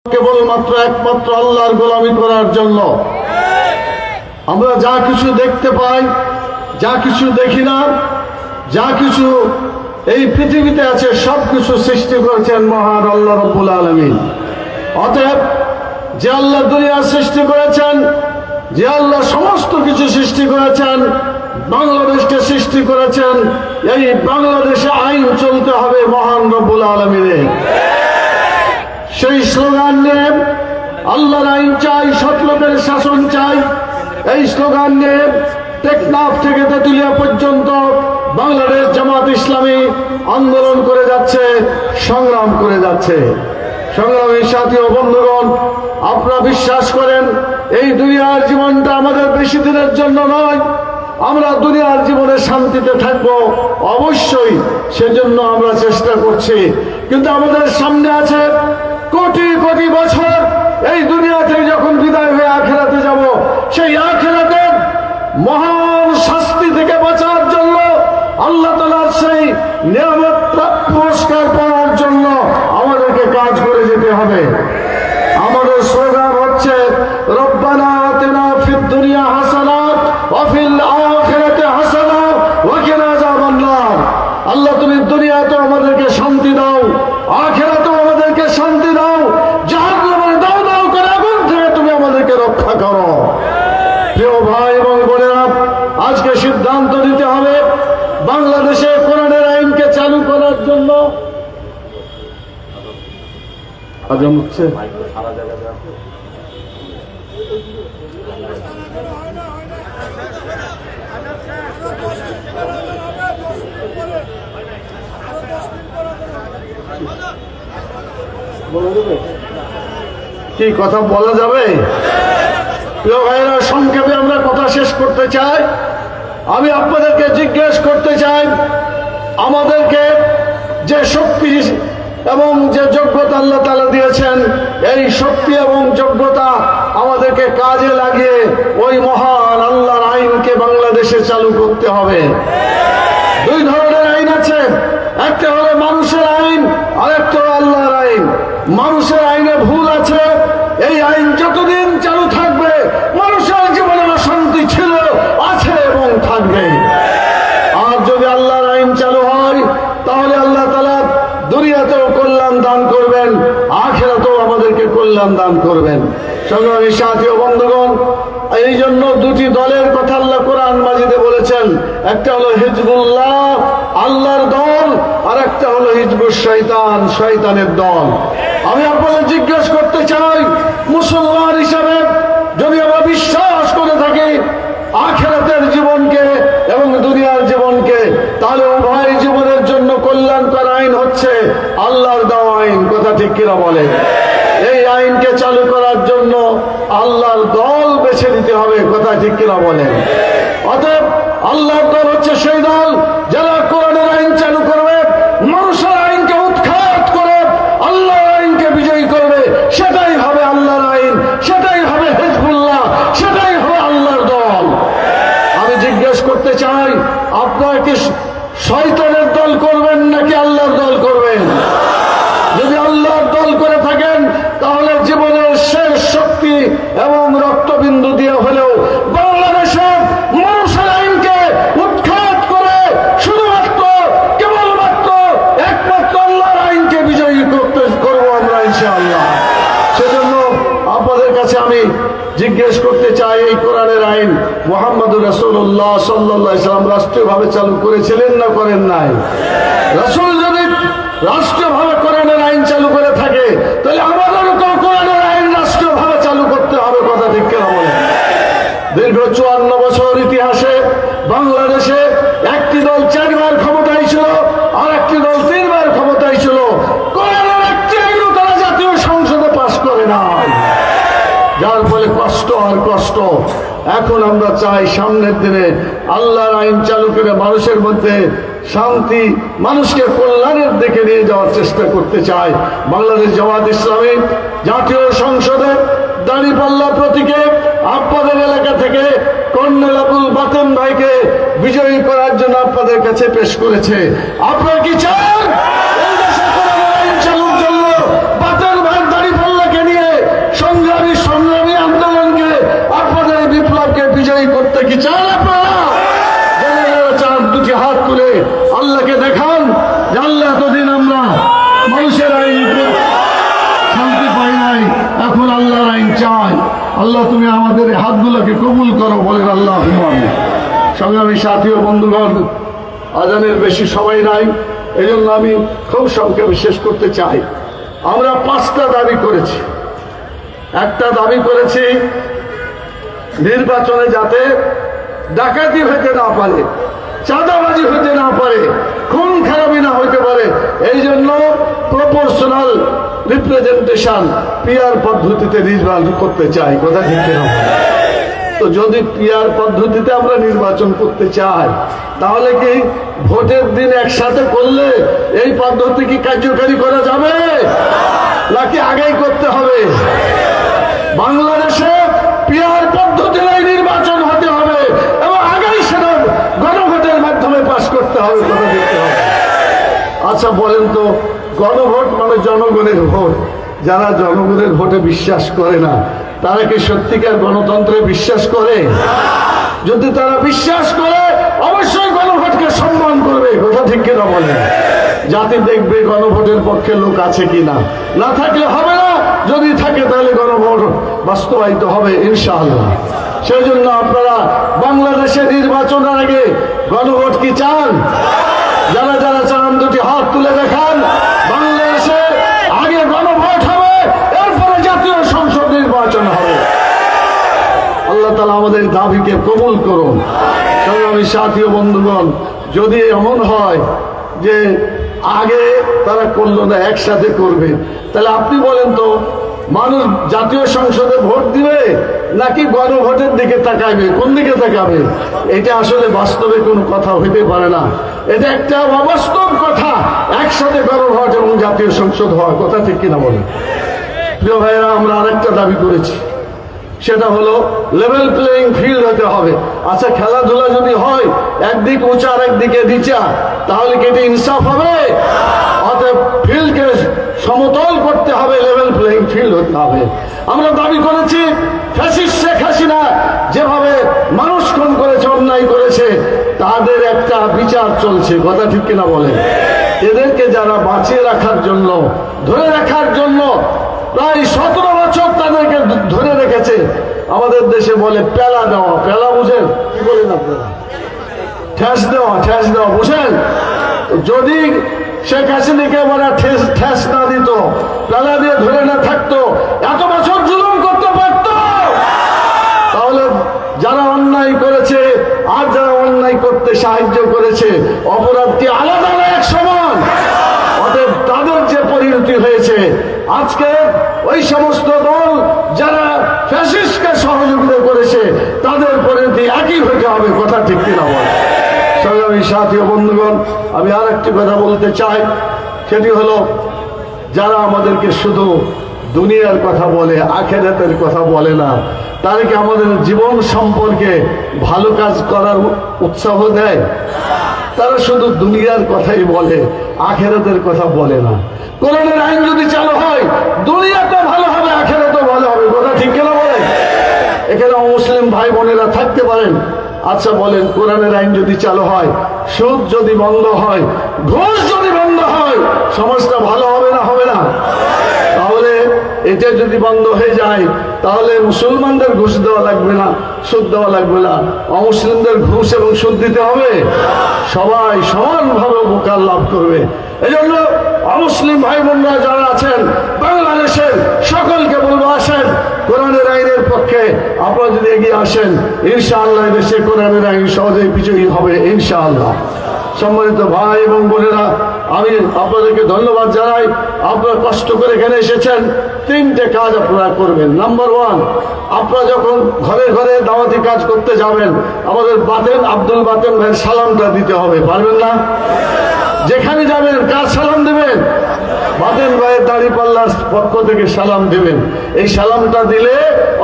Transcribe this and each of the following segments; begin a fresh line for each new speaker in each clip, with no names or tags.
কেবলমাত্র একমাত্র আল্লাহর গোলামি করার জন্য। আমরা যা কিছু দেখতে পাই, যা কিছু দেখি না, যা কিছু এই পৃথিবীতে আছে, সবকিছু সৃষ্টি করেছেন মহান আল্লাহ রাব্বুল আলামিন। অতএব যে আল্লাহ দুনিয়া সৃষ্টি করেছেন, যে আল্লাহ সমস্ত কিছু সৃষ্টি করেছেন, বাংলাদেশকে সৃষ্টি করেছেন, এই বাংলাদেশে আইন চলতে হবে মহান রব্বুল আলামিনের। সেই স্লোগান নিয়ে আল্লাহর আইন চাই, সৎলোকের শাসন চাই, এই স্লোগান নিয়ে টেকনাফ থেকে তেঁতুলিয়া পর্যন্ত বাংলাদেশ জামাত ইসলামী আন্দোলন করে যাচ্ছে, সংগ্রাম করে যাচ্ছে। সংগ্রামী সাথী ও বন্ধুগণ, আপনারা বিশ্বাস করেন এই দুনিয়ার জীবনটা আমাদের বেশি দিনের জন্য নয়। আমরা দুনিয়ার জীবনে শান্তিতে থাকবো অবশ্যই, সেজন্য আমরা চেষ্টা করছি, কিন্তু আমাদের সামনে আছে কোটি কোটি বছর। এই দুনিয়া থেকে যখন বিদায় হয়ে আখিরাতে যাব, সেই আখিরাতের মহান শাস্তি থেকে বাঁচার জন্য, আল্লাহ তাআলার সেই নিয়ামত পুরস্কার পাওয়ার জন্য আমাদেরকে কাজ করে যেতে হবে। আমাদের স্লোগান হচ্ছে রব্বানা আতিনা ফিদ দুনিয়া হাসানাত ওয়া ফিল আখিরাতি হাসানাত ওয়া কিনা আযাবান নার। আল্লাহ তুমি দুনিয়াতে আমাদেরকে শান্তি দাও, আখিরাতেও আমাদেরকে শান্তি দাও, জাহান্নামের দাও দাও করে আগুন থেকে তুমি আমাদেরকে রক্ষা করো। প্রিয় ভাই এবং বোনেরা, আজকে সিদ্ধান্ত নিতে হবে বাংলাদেশে কোরআনের আইনকে চালু করার জন্য। আজম হচ্ছে কি কথা বলা যাবে? প্রিয় ভাইরা, সংক্ষেপে আমরা কথা শেষ করতে চাই। আমি আপনাদেরকে জিজ্ঞেস করতে চাই, আমাদেরকে যে শক্তি এবং যে যোগ্যতা আল্লাহ তাআলা দিয়েছেন, এই শক্তি এবং যোগ্যতা আমাদেরকে কাজে লাগিয়ে ওই মহান আল্লাহর আইনকে বাংলাদেশে চালু করতে হবে। দুই ধরনের আইন আছে, একটা হলো মানুষের আইন, আর একটা হলো আল্লাহর আইন। মানুষের আইনে ভুল আছে, এই আইন যতদিন চালু থাকবে মানুষের জীবনে অশান্তি ছিল, আছে এবং থাকবে। আর যদি আল্লাহর আইন চালু হয়, তাহলে আল্লাহ তাআলা দুনিয়াতেও কল্যাণ দান করবেন, আখিরাতেও আমাদেরকে কল্যাণ দান করবেন। সংগ্রামী সাথী ও বন্ধুগণ, এই জন্য দুটি দলের কথা আল্লাহ কোরআন মাজিদে বলেছেন। একটা হলো হিজবুল্লাহ, আল্লাহর দল, আর একটা হলো হিজবুশ শয়তান, শয়তানের দল। আমি আপনাদের জিজ্ঞেস করতে চাই, মুসলমান হিসাবে যদি আমরা বিশ্বাস করে থাকি আখিরাতের জীবনকে এবং দুনিয়ার জীবনকে, তাহলে উভয় জীবনের জন্য কল্যাণকর আইন হচ্ছে আল্লাহর দেওয়া আইন। কথা ঠিক কিনা বলে? এই আইনকে চালু করার জন্য আল্লাহর দল বেছে নিতে হবে। কথা ঠিক কিনা বলে? অতএব আল্লাহর দল হচ্ছে সেই দল যারা কোরআনের আইন চালু করবে, মানুষের আইনকে উৎখাত করে আল্লাহর আইনকে বিজয়ী করবে। সেটাই হবে আল্লাহর আইন, সেটাই হবে হিজবুল্লাহ, সেটাই হবে আল্লাহর দল। আমি জিজ্ঞেস করতে চাই, আপনারা কি শয়তানের দল করবেন নাকি আল্লাহর দল করবেন? যদি আল্লাহর দল করে থাকেন, তাহলে জীবনের শেষ শক্তি এবং রক্তবিন্দু দিয়ে হলেও বাংলাদেশে মানুষের আইনকে উৎখাত করে শুধুমাত্র কেবলমাত্র একমাত্র আল্লাহর আইনকে বিজয়ী করবো আমরা ইনশাআল্লাহ। সেজন্য আপনাদের কাছে আমি জিজ্ঞেস করতে চাই, এই কোরআনের আইন মুহাম্মদুর রাসূলুল্লাহ সাল্লাল্লাহু আলাইহি ওয়াসাল্লাম রাষ্ট্রীয়ভাবে চালু করেছিলেন না করেন নাই? রাসূল যদি রাষ্ট্রীয়ভাবে কোরআনের আইন চালু করে থাকে, তাহলে আমাদেরও তো কোরআনের আইন রাষ্ট্রীয়ভাবে চালু করতে হবে। কথা ঠিক কিনা বলেন? দীর্ঘ 54 বছর ইতিহাসে বাংলাদেশে একটি দল 4 বার ক্ষমতায় ছিল, আর একটি দল 3 বার ক্ষমতায় ছিল। কোরআনের একটি আইনও তারা জাতীয় সংসদে পাশ করে না, যার ফলে কষ্ট আর কষ্ট। এখন আমরা চাই সামনের দিনে আল্লাহর আইন চালু করে মানুষের মধ্যে শান্তি, মানুষকে কল্যাণের দিকে নিয়ে যাওয়ার চেষ্টা করতে চাই। বাংলাদেশ জামাত ইসলামী জাতীয় সংসদে দাঁড়িপাল্লা প্রতীকে আপনাদের এলাকা থেকে কর্নেল আবুল বাতেন ভাইকে বিজয়ী করার জন্য আপনাদের কাছে পেশ করেছে। আপনারা কি চান এই দেশে কোরআনের আইন চালুর জন্য বাতেন ভাই দাঁড়িপাল্লাকে নিয়ে আল্লাহ তুমি আমাদের এই হাতগুলোকে কবুল করো, বলেন আল্লাহ। সংগ্রামী সাথী ও বন্ধুগণ, আজানের বেশি সময় নাই, এই জন্য আমি খুব সংক্ষেপে শেষ করতে চাই। আমরা 5টা দাবি করেছি। একটা দাবি করেছি নির্বাচনে যাতে ডাকাতি হইতে না পারে, চাঁদাবাজি হইতে না পারে, খুন খারাপি না হইতে পারে, এই জন্য প্রপোর্শনাল রিপ্রেজেন্টেশন পিআর পদ্ধতিতে নির্বাচন করতে চাই। কথা ঠিক না? তো যদি পিআর পদ্ধতিতে আমরা নির্বাচন করতে চাই, তাহলে কি ভোটের দিন একসাথে করলে এই পদ্ধতি কি কার্যকারী করা যাবে, নাকি আগেই করতে হবে? বাংলাদেশে পিআর পদ্ধতিতে নির্বাচন হতে হবে এবং আগেই সেটা গণভোটের মাধ্যমে পাশ করতে হবে। কথা দিতে হবে। আচ্ছা বলেন তো, গণভোট মানে জনগণের ভোট। যারা জনগণের ভোটে বিশ্বাস করে না, তারা কি সত্যিকার গণতন্ত্রে বিশ্বাস করে? যদি তারা বিশ্বাস করে, অবশ্যই গণভোটকে সম্মান করবে। কথা ঠিক কিনা বলেন? জাতি দেখবে গণভোটের পক্ষে লোক আছে কিনা, না থাকলে হবে না, যদি থাকে তাহলে গণভোট বাস্তবায়িত হবে ইনশাআল্লাহ। সেই জন্য আপনারা বাংলাদেশে নির্বাচনের আগে গণভোট কি চান? যারা যারা চান দুটি হাত তুলে দেখান। বাংলাদেশে আগে গণভোট হবে, এরপরে জাতীয় সংসদ নির্বাচন হবে। আল্লাহ তাআলা আমাদের দাবিকে কবুল করুন। সংগ্রামী সাথী ও বন্ধুগণ, যদি এমন হয় যে আগে তারা করলো না, একসাথে করবে, তাহলে আপনি বলেন তো, মানুষ জাতীয় সংসদে ভোট দিবে নাকি গণভোটের দিকে তাকাবে? কোন দিকে তাকাবে? এটা আসলে বাস্তবে কোনো কথা হইতে পারে না। এটা একটা অবাস্তব কথা, একসাথে গণভোট এবং জাতীয় সংসদ হওয়ার কথা। ঠিক কিনা বলেন? প্রিয় ভাইয়েরা, আমরা আরেকটা দাবি করেছি, সেটা হলো লেভেল প্লেইং ফিল্ড হতে হবে। আচ্ছা, খেলাধুলা যদি হয় একদিক উঁচা আর একদিকে নিচা, তাহলে কি এটা ইনসাফ হবে? অতএব ফিল্ডকে সমতল করতে হবে, লেভেল প্লেইং ফিল্ড হতে হবে। আমরা দাবি করেছি ফ্যাসিস্ট শেখ হাসিনা যেভাবে মানুষ খুন করেছে, অন্যায় করেছে, তাদের একটা বিচার চলছে। কথা ঠিক কিনা বলেন? এদেরকে যারা বাঁচিয়ে রাখার জন্য, ধরে রাখার জন্য প্রায় 17 বছর তাদেরকে ধরে রেখেছে। আমাদের দেশে বলে পেলা দেওয়া। পেলা বুঝেন? কি বলেন আপনারা? ঠেস দেওয়া, ঠেস দেওয়া বুঝেন? যদি শেখ হাসিনাকে বলে ঠেস না দিত, পেলা দিয়ে ধরে না থাকতো, এত বছর জুলুম করতে পারত। তাহলে যারা অন্যায় করেছে আর যারা অন্যায় করতে সাহায্য করেছে, অপরাধটি আলাদা না, এক সমান। অতএব তাদের যে পরিণতি হয়েছে, আজকে ওই সমস্ত দল যারা ফ্যাসিস্টকে সহযোগিতা করেছে, তাদের পরিণতি একই হতে হবে। কথা ঠিক কিনা বল? সংগ্রামী সাথী ও বন্ধুগণ, আমি আর একটি কথা বলতে চাই, সেটি হলো যারা আমাদেরকে শুধু দুনিয়ার কথা বলে, আখিরাতের কথা বলে না, তারা কি আমাদের জীবন সম্পর্কে ভালো কাজ করার উৎসাহ দেয়? তারা শুধু দুনিয়ার কথাই বলে, আখিরাতের কথা বলে না। কোরআনের আইন যদি চালু হয়, দুনিয়াতে ভালো হবে, আখিরাতেও ভালো হবে। কথা ঠিক কিনা বলেন? এখানে মুসলিম ভাই বোনেরা থাকতে পারেন। আচ্ছা বলেন, কোরআনের আইন যদি চালু হয়, সুদ যদি বন্ধ হয়, ঘুষ যদি বন্ধ হয়, সমাজটা ভালো হবে না হবে না? তাহলে এটা যদি বন্ধ হয়ে যায়, তাহলে মুসলমানদের ঘুষ দেওয়া লাগবে না, সুদ দেওয়া লাগবে না, অমুসলিমদের ঘুষ এবং সুদ দিতে হবে। সবাই সমানভাবে উপকার লাভ করবে। এই জন্য অমুসলিম ভাই বোনরা যারা আছেন বাংলাদেশের, সকলকে বলবো, আসেন কোরআনের আইনের পক্ষে। আপনারা যদি এগিয়ে আসেন, ইনশাআল্লাহ দেশে কোরআনের আইন সহজেই বিজয়ী হবে ইনশাআল্লাহ। সম্মানিত ভাই এবং বোনেরা, আমি আপনাদেরকে ধন্যবাদ জানাই। আপনারা কষ্ট করে এখানে এসেছেন। 3টে কাজ আপনারা করবেন। নাম্বার 1, আপনারা যখন ঘরে ঘরে দাওয়াতি কাজ করতে যাবেন, আমাদের আব্দুল বাতেন ভাইয়ের সালামটা দিতে হবে। পারবেন না? যেখানে যাবেন কার সালাম দেবেন? বাতেন ভাইয়ের দাঁড়িপাল্লার পক্ষ থেকে সালাম দেবেন। এই সালামটা দিলে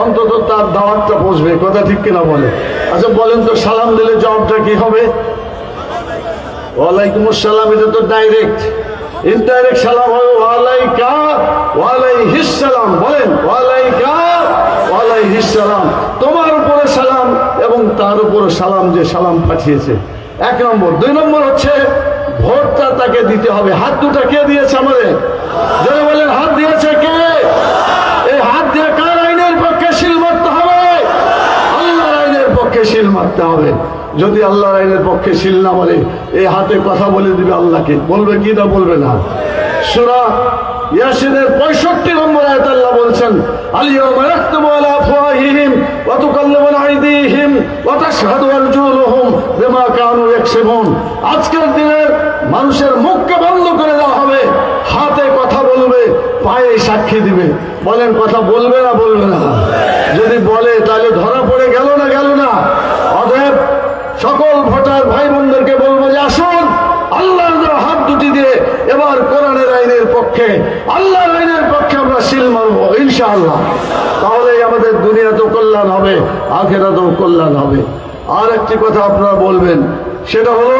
অন্তত তার দাওয়াতটা পৌঁছবে। কথা ঠিক কিনা বলে? আচ্ছা বলেন তো, সালাম দিলে জবাবটা কি হবে? ওয়ালাইকুম আসসালাম। এটা তো ডাইরেক্ট। ইনডাইরেক্ট সালাম হবে ওয়ালাইকা ওয়ালাইহিস সালাম। বলেন ওয়ালাইকা ওয়ালাইহিস সালাম। তোমার উপরে সালাম এবং তার উপরে সালাম, যে সালাম পাঠিয়েছে। 1 নম্বর। 2 নম্বর হচ্ছে ভোটটা তাকে দিতে হবে। হাত দুটা কে দিয়েছে আমাদের? যারা বলেন হাত দিয়েছে কে? এই হাত দিয়ে কার আইনের পক্ষে শিলবদ্ধ থাকতে হবে। যদি আল্লাহর আইনের পক্ষে শিল না মারে, এই হাতে কথা বলে দিবে আল্লাহকে, বলবে কি না বলবে না। সূরা ইয়াসিনের 65 নম্বর আয়াতে আল্লাহ বলছেন, আল-ইয়াওমা ইয়াখতুমু আলা আফওয়াহিহিম ওয়া তুকাল্লিমুনা আইদিহিম ওয়া তাশহাদু আরজুলুহুম বিমা কানু ইয়াকসিবুন। আজকের দিনে মানুষের মুখকে বন্ধ করে দেওয়া হবে, হাতে কথা বলবে, পায়ে সাক্ষী দিবে। বলেন কথা বলবে না বলবে না? যদি বলে তাহলে ধরা পড়ে গেল না গেল না? অতএব সকল ভোটার ভাই বোনদেরকে বলবো যে আসুন আল্লাহর হাত দুটি দিয়ে এবার কোরআনের আইনের পক্ষে, আল্লাহর আইনের পক্ষে আমরা শিল মারবো ইনশাআল্লাহ। তাহলেই আমাদের দুনিয়াতেও কল্যাণ হবে, আখিরাতেও কল্যাণ হবে। আর একটি কথা আপনারা বলবেন, সেটা হলো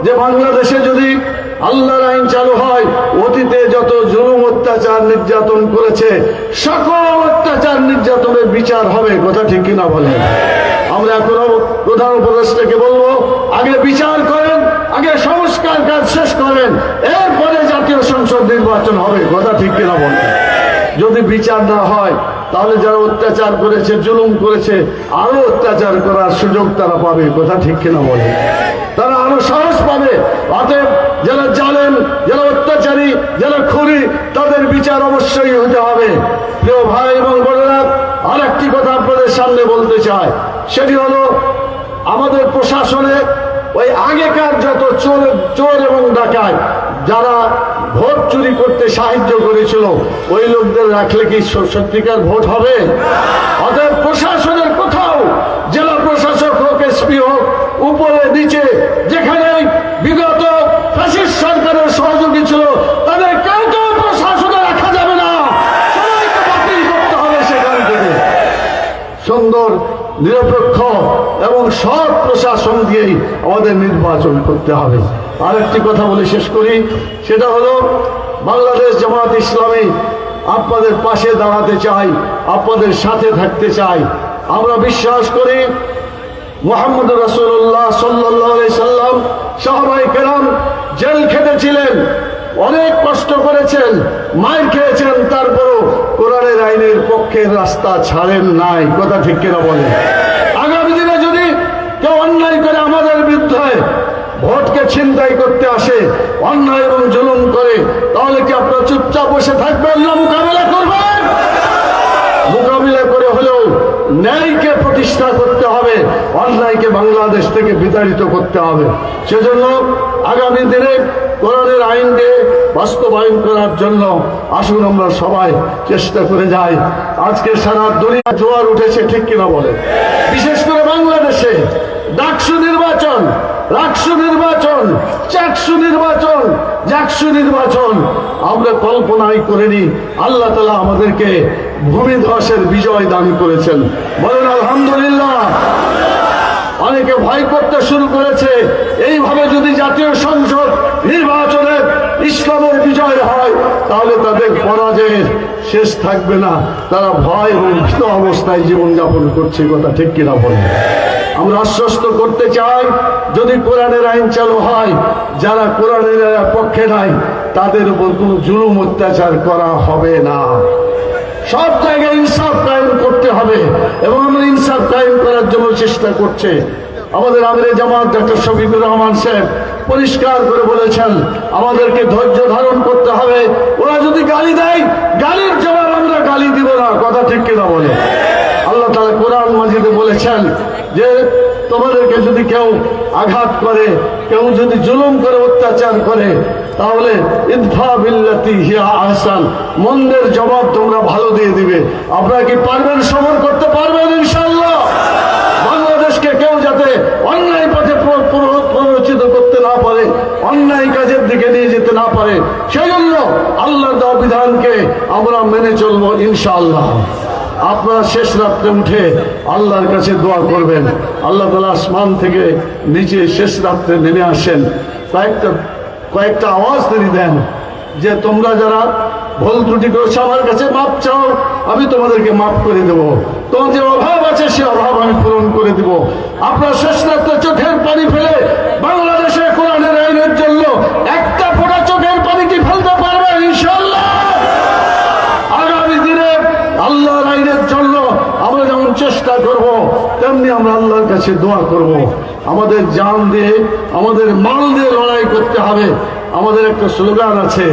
যে বাংলাদেশে যদি আল্লাহর আইন চালু হয়, অতীতে যত জুলুম অত্যাচার নির্যাতন করেছে সকল অত্যাচার নির্যাতনের বিচার হবে। কথা ঠিক কিনা বলেন? আমরা এখনো প্রধান উপদেষ্টাকে বলবো, আগে বিচার করেন, আগে সংস্কার কাজ শেষ করেন, এরপরে জাতীয় সংসদ নির্বাচন হবে। কথা ঠিক কিনা বলেন? যদি বিচার না হয় তাহলে যারা অত্যাচার করেছে, জুলুম করেছে, আরো অত্যাচার করার সুযোগ তারা পাবে। কথা ঠিক কিনা বলেন? তারা আরো সাহস পাবে। অতএব যারা জালেম, যারা অত্যাচারী, যারা খুনি, তাদের বিচার অবশ্যই হতে হবে। প্রিয় ভাই এবং বোনেরা, আর একটি কথা আপনাদের সামনে বলতে চাই, সেটি হলো আমাদের প্রশাসনে ওই আগেকার যত চোর এবং ডাকাত যারা ভোট চুরি করতে সাহায্য করেছিল, ওই লোকদের রাখলে কি সত্যিকার ভোট হবে? অতএব প্রশাসনের কোথাও, জেলা প্রশাসক হোক, এসপি হোক, উপরে নিচে যেখানে বিগত ফ্যাসিস্ট সরকারের সহযোগী ছিল, তাদের কাউকে প্রশাসনে রাখা যাবে না, সবাইকে বাতিল করতে হবে। সেখান থেকে সুন্দর, নিরপেক্ষ এবং সৎ প্রশাসন দিয়েই আমাদের নির্বাচন করতে হবে। আরেকটি কথা বলে শেষ করি, সেটা হলো বাংলাদেশ জামাত ইসলামী আপনাদের পাশে দাঁড়াতে চাই, আপনাদের সাথে থাকতে চাই। আমরা বিশ্বাস করি মুহাম্মদ রাসূলুল্লাহ সাল্লাল্লাহু আলাইহি সাল্লাম, সাহাবায়ে কেরাম জেল খেটেছিলেন, অনেক কষ্ট করেছেন, মাইর খেয়েছেন, তারপরও কোরআনের আইনের পক্ষের রাস্তা ছাড়েন নাই। কথা ঠিক কিনা বলেন? আগামী দিনে যদি কেউ অন্যায় করে আমাদের বিরুদ্ধে ভোটকে ছিনতাই করতে আসে, অন্যায় এবং জুলুম করে, তাহলে কি আপনারা চুপচাপ বসে থাকবেন না মোকাবেলা করবেন? মোকাবিলা করে হলেও ন্যায়কে প্রতিষ্ঠা করতে হবে, অন্যায়কে বাংলাদেশ থেকে বিতাড়িত করতে হবে। সেজন্য আগামী দিনে কোরআনের আইনকে বাস্তবায়ন করার জন্য আসুন আমরা সবাই চেষ্টা করে যাই। আজকে সারা দুনিয়া জোয়ার উঠেছে, ঠিক কিনা বলে? বিশেষ করে বাংলাদেশে ডাকসু নির্বাচন, রাকসু নির্বাচন, চাকসু নির্বাচন, জাকসু নির্বাচন আমরা কল্পনাই করিনি। আল্লাহ তাআলা আমাদেরকে ভূমিধসের বিজয় দান করেছেন। বলেন আলহামদুলিল্লাহ। অনেকে ভয় করতে শুরু করেছে, এইভাবে যদি জাতীয় সংসদ নির্বাচনে ইসলামের বিজয় হয় তাহলে তাদের পরাজয়ের শেষ থাকবে না, তারা ভয় এবং ভীত অবস্থায় জীবনযাপন করছে। কথা ঠিক কিনা বলেন? আমরা আশ্বস্ত করতে চাই, যদি কোরআনের আইন চালু হয়, যারা কোরআনের পক্ষে নাই তাদের উপর কোনো জুলুম অত্যাচার করা হবে না। সব জায়গায় ইনসাফ কায়েম করতে হবে এবং আমরা ইনসাফ কায়েম করার জন্য চেষ্টা করছে। আমাদের আমিরে জামাত ডক্টর শফিকুর রহমান সাহেব পরিষ্কার করে বলেছেন, আমাদেরকে ধৈর্য ধারণ করতে হবে। ওরা যদি গালি দেয়, গালির জবাব আমরা গালি দিব না। কথা ঠিক কিনা বলে? আল্লাহ তাআলা কোরআন মাজিদে বলেছেন যে তোমাদেরকে যদি কেউ আঘাত করে, কেউ যদি জুলুম করে, অত্যাচার করে, তাহলে ইদফা বিল্লাতি হিয়া আহসান, মন্দের জবাব তোমরা ভালো দিয়ে দিবে। আপনারা কি পারবেন? সবর করতে পারবেন ইনশাআল্লাহ? বাংলাদেশকে কেউ যাতে অন্যায় পথে প্ররোচিত করতে না পারে, অন্যায় কাজের দিকে নিয়ে যেতে না পারে, সেই জন্য আল্লাহর দেওয়া বিধানকে আমরা মেনে চলবো ইনশাআল্লাহ। আপনারা শেষ রাত্রে উঠে আল্লাহর কাছে দোয়া করবেন, আল্লাহ তাআলা আসমান থেকে নিচে শেষ রাত্রে নেমে আসেন, কয়েকটা আওয়াজ তিনি দেন যে তোমরা যারা ভুল ত্রুটি করেছো আমার কাছে মাপ চাও, আমি তোমাদেরকে মাফ করে দেব। তোমার যে অভাব আছে সে অভাব আমি পূরণ করে দেব। আপনার শেষ রাত্রে চোখের পানি ফেলে বাংলাদেশে কোরআনের আইনের জন্য একটা ফোঁটা চোখের পানি কি ফেলতে পারবেন ইনশাআল্লাহ? আগামী দিনে আল্লাহর আইনের জন্য আমরা যেমন চেষ্টা করব, তেমনি আমরা আল্লাহর কাছে দোয়া করব। আমাদের জান দিয়ে, আমাদের মাল দিয়ে লড়াই করতে হবে। আমাদের একটা স্লোগান আছে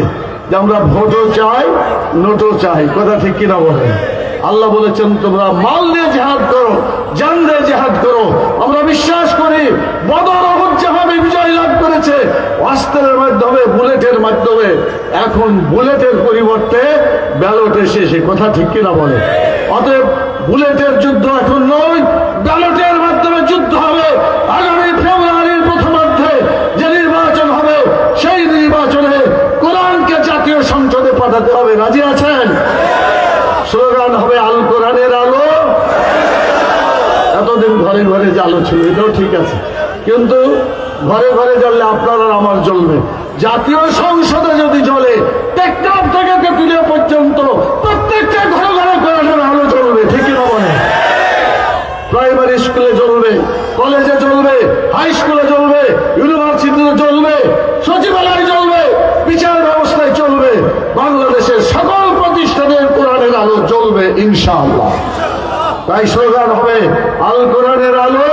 যে আমরা ভোটও চাই, নোটও চাই। কথা ঠিক কিনা বলেন? আল্লাহ বলেছেন তোমরা মাল দিয়ে জিহাদ করো, জান দিয়ে জিহাদ করো। আমরা বিশ্বাস করি বদর উহুদ যেভাবে বিজয় লাভ করেছে অস্ত্রের মাধ্যমে, বুলেটের মাধ্যমে, এখন বুলেটের পরিবর্তে ব্যালট এসেছে। কথা ঠিক কিনা বলে? অতএব বুলেটের যুদ্ধ এখন নয়, ব্যালটের মাধ্যমে যুদ্ধ হবে। আগামী ফেব্রুয়ারির প্রথমার্ধে যে নির্বাচন হবে সেই নির্বাচনে কোরআনকে জাতীয় সংসদে পাঠাতে হবে। রাজি আছেন? স্লোগান হবে আল কোরআনের আলো। এতদিন ঘরে ঘরে যে আলো ছিল এটাও ঠিক আছে, কিন্তু ঘরে ঘরে জ্বললে আপনার আর আমার জ্বলবে। জাতীয় সংসদে যদি জ্বলে টেকনাফ থেকে তেঁতুলিয়া পর্যন্ত প্রত্যেকটা ঘরে ঘরে কোরআনের আলো জ্বলবে। ঠিক না বলে? প্রাইমারি স্কুলে জ্বলবে, কলেজে জ্বলবে, হাই স্কুলে জ্বলবে, ইউনিভার্সিটিতে জ্বলবে, সচিবালয়ে জ্বলবে, বিচার ব্যবস্থায় চলবে। বাংলাদেশের সকল প্রতিষ্ঠানের কোরআনের আলো জ্বলবে ইনশাআল্লাহ। তাই স্লোগান হবে আল কোরআনের আলো।